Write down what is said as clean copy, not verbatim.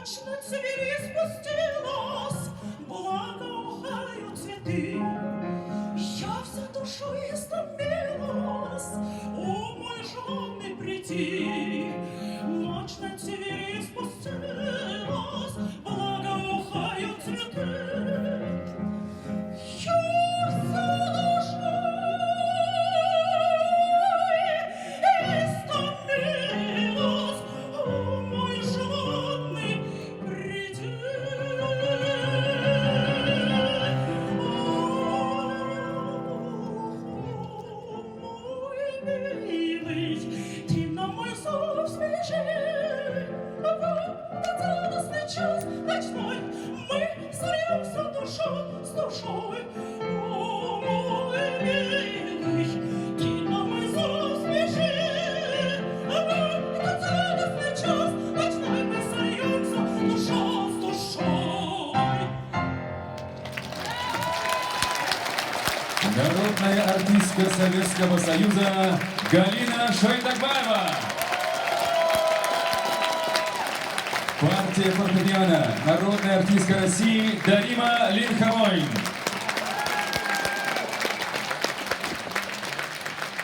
Ночь на цвели спустилась, благоухают цветы. Я вся душой истомилась, умой желанный прийти. Ночь на цвели спустилась, благоухают цветы. Я вся душой истомилась, умой желанный приди. Ты на мой зов свежи, вот этот радостный час ночной, мы сольемся душа с душой. О, мой милый, ты на мой зов свежи, вот этот радостный час ночной, мы сольемся душа с душой. Народная артистка Советского Союза Галина Шойдакбаева. Партия фортепиано. Народная артистка России Дарима Линхамой.